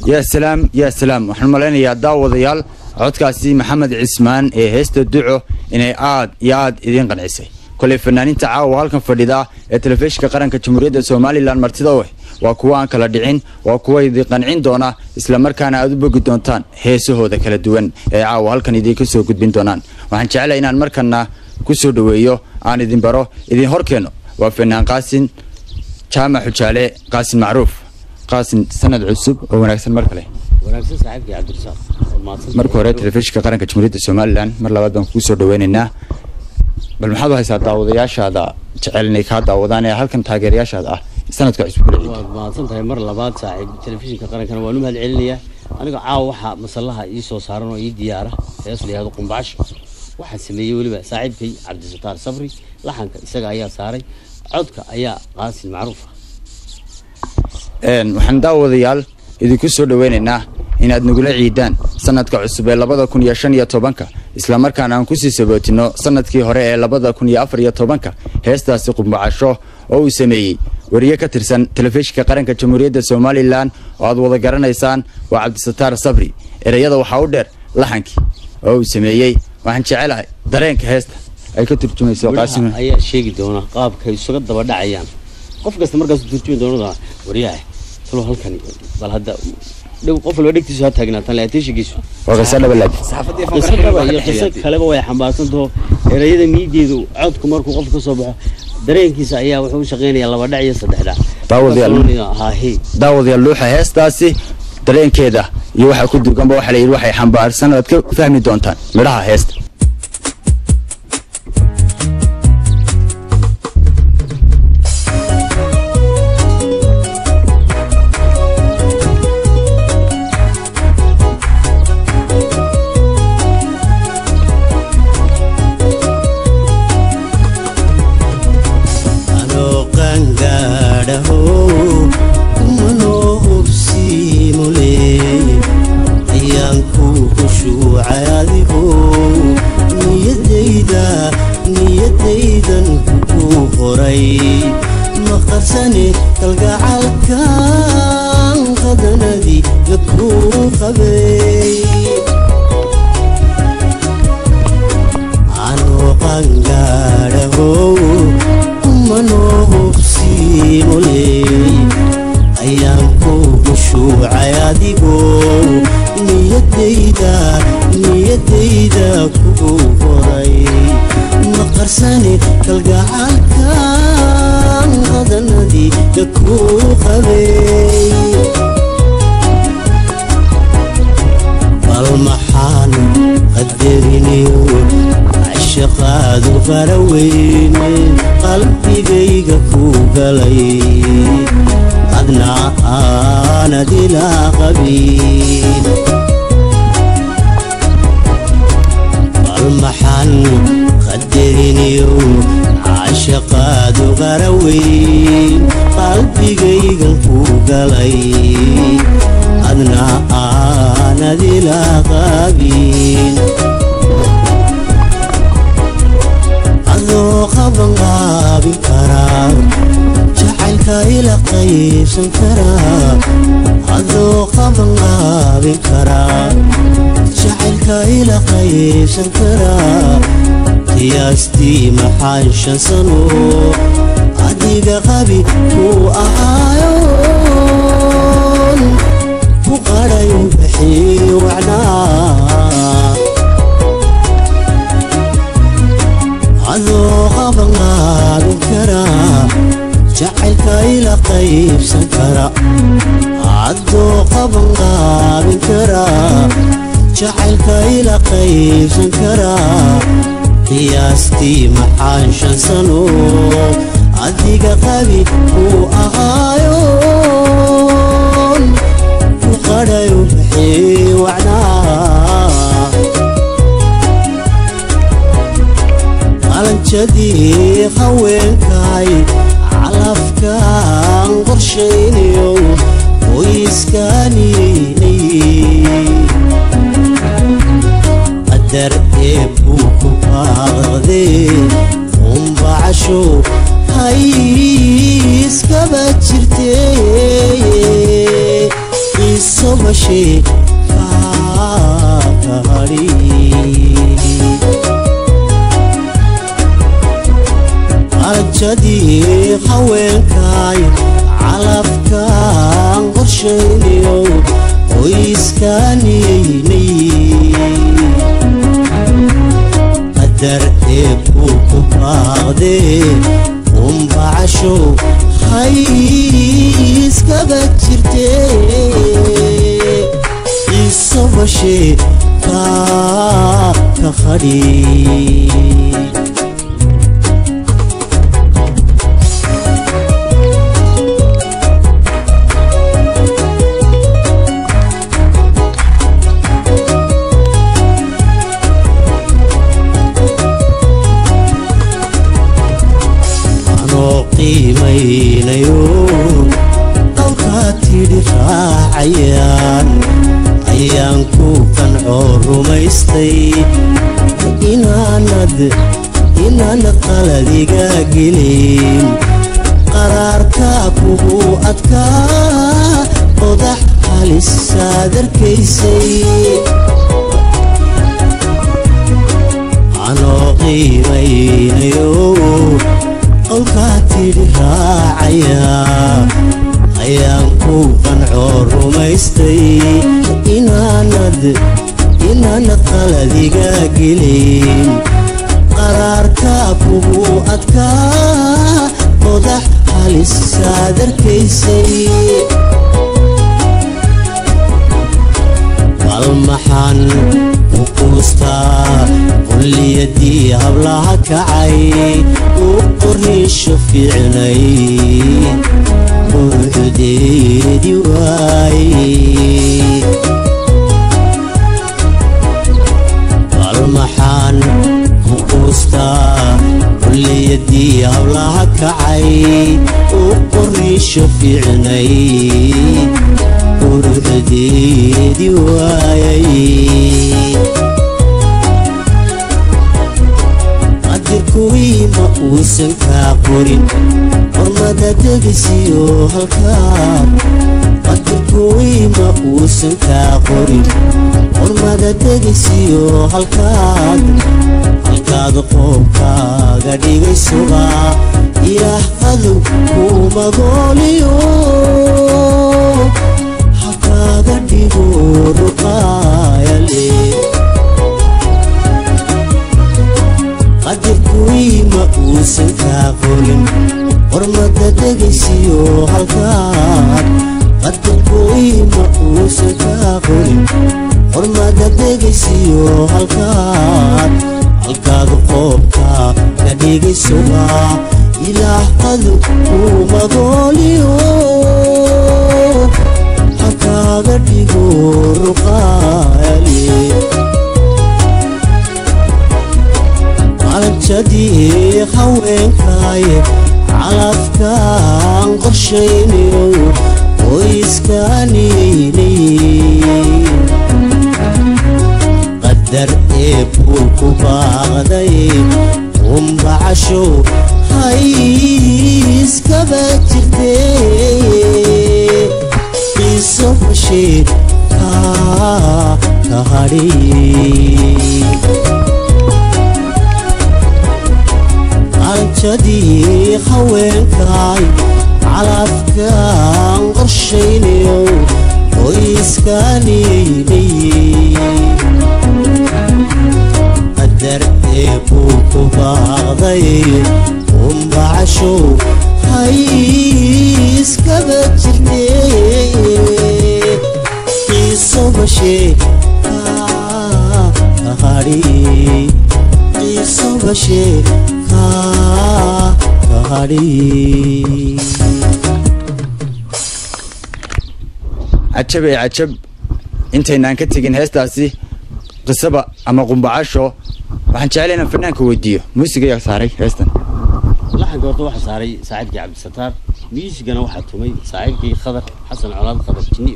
يا سلام waxaan maleynayaa daawadayaal codkaasi maxamed cismaan ee heesta duco inay aad idin qancisay kulay fanaaniinta caawa halkan fadhida ee telefishinka qaranka Jamhuuriyadda Soomaaliland martida waa kuwa aan kala dhicin waa kuwa idin qancin doona isla markaana aad u bogi doontaan heesahooda kala duwan ee caawa halkan idin soo gudbin doonaan waxaan jecelahay inaan markana ku soo dhaweeyo aan idin baro idin horkeeno waa fanaan Qaasin Jaamac Xujaale Qaasin Macruuf قاسم سند عصب وناكسن مركله وناكسن صاحبي عبد الرزاق marka hore telefishinka qaranka Jamhuuriyadda Soomaaliland mar labaad baan ku soo dhaweynaynaa bal maxaad haysaa daawadayaashaada jecelnay ka daawadaan ee halkan taageerayaashaada ah sanadka cusub ku leeyahay waa maadsantahay mar labaad saaxiib telefishinka qaranka waan u mahad celinayaa aniga caaw waxa masalaha ii soo saaran oo ii diyaara hees leeyahay qumbash waxa sameeyay waliba saaxiibkay Cabdisataar Sabri laxanka isaga ayaa saaray codka ayaa Qaasim Macruuf waxaan daawadayaal idinku soo dhaweynaynaa inaad nagula ciidaan sanadka cusub ee 2015 isla markaana aan ku sii sabootino sanadkii hore ee 2014 heestaasi qumbacasho oo uu sameeyay wariye ka tirsan telefishinka qaranka Jamhuuriyadda Soomaaliland oo aad wada garanaysaan waa Cabdisataar Sabri erayada waxa uu dheer laxankii oo uu sameeyay waxaan jecelahay dareenka heesta ay ka turjumayso Qaasim ayaa sheegi doona qaabka ay isuga daba dhacayaan qof kasta markaas turjumi doonada wariyaha soo halkan bal hadda qof loo dhigtiisu ha taagnaataan la ateeshigiisu waa qasada balaad saxaafadii faqrada kale way xambaarsanto erayada miideedu codku markuu qof ka soo baxo dareenkiisa ayaa wuxuu shaqeynayaa laba dhac iyo saddex dhac daawadayaal looxa heestaasi dareenkeeda iyo waxa ku duuganba waxa la yiri waxay xambaarsan aad ka fahmi doontaan midhaha heesta مقرسني القعالك غدندي يكون خبي عنو قنقاره منو بسيمولي أيامكو بشوع عياديكو نيديدا كوفوري مقرسني القعالك غدندي يكون خبي بالمحال قدريني عشقاد فرويني قلبي جيجا كوغلي أدنى أنا دلا قبيل بالمحال قدريني عشقاد غروين قلبي جيجا كوغلي أدنى أنا دلا قبيل أذو خبن غابي كرام جعلك إلى قيب سنكرام أذو خبن غابي كرام جعلك إلى قيب سنكرام قياستي محاش سنو أديق غبي هو أعايون وقرا يبحي وعنا عذو غبنا بكرا جعلك إلى قيب سنكرا عذو غبنا بكرا جعلك إلى قيب سنكرا قياستي محاش سنو أديق غبي هو أعايون وقرا يبحي وعنا علنجدي خوينكاي علفكان قرشينيو ويسكاني قدر إبوكو قاضي بعشو هاي اسكبت شرتي qisobashe kahari qalanjadii haweenkay calafkaan qorshaynayo qoyskaaniynay qadar eebuu ku baaqdee umbacasho hayskaba jirtee qisobashe kahari qiimaynayo dhowrkaa tidhi raacayaan ayaan ku qancoo rumaystay inaanad qaladiga gelin qaraarkaa kugu adkaa qodax halisaad arkaysay anoo qiimaynayo qowlkaa tidhi raacayaa ayaan ku qancoo rumaystay inaanad qaladiga gelin qaraarkaa kugu adkaa qodax halisaad arkaysay bal maxaan u quustaa kulliyadii hablaha kacay u qorisho fiicnay quruxdeedi waayey bal maxaan u quustaa kulliyadii hablaha kacay u qorisho fiicnay quruxdeedi waayey qadirkuwii ma uusan kaa qorin hormada degisiyo halkaad qadirkuwii ma uusan kaa qorin hormada degisiyo halkaad qoobkaaga dhigay sugaa ilaah qadow kuu magooliyo hakaaga dhigo ruqaayale qadirkuwii ma uusan kaa qorin hormada degaysiyo halkaad qadirkuwii ma uusan kaa qorin hormada degaysiyo halkaad qoobka ka dhigay sugaa ilaah qadow kuu magooliyo hakaaga dhigo ruqaayale qalanjadii haweenkay calafkaan qorshaynayo qoyskaaniynay qadar eebuu ku baaqday umbacasho hayskaba jirtee qisobashe kahari qalanjadii haweenkay calafkaan qorshaynayo qoyskaaniynay qadar eebuu ku baaqday umbacasho hayskaba jirtee qisobashe kahari qisobashe cajab ee cajab intaynaan ka tegin heestaasi qisaba ama qumbacasho waxaan jeclay inaan fanaanka weydiiyo muusiga ayaa saaray heestan laxanka horta waxaa saaray saaxiibkii cabdisataar miisigana waxaa tumay saaxiibkii khadar xasan colaad khadar jinni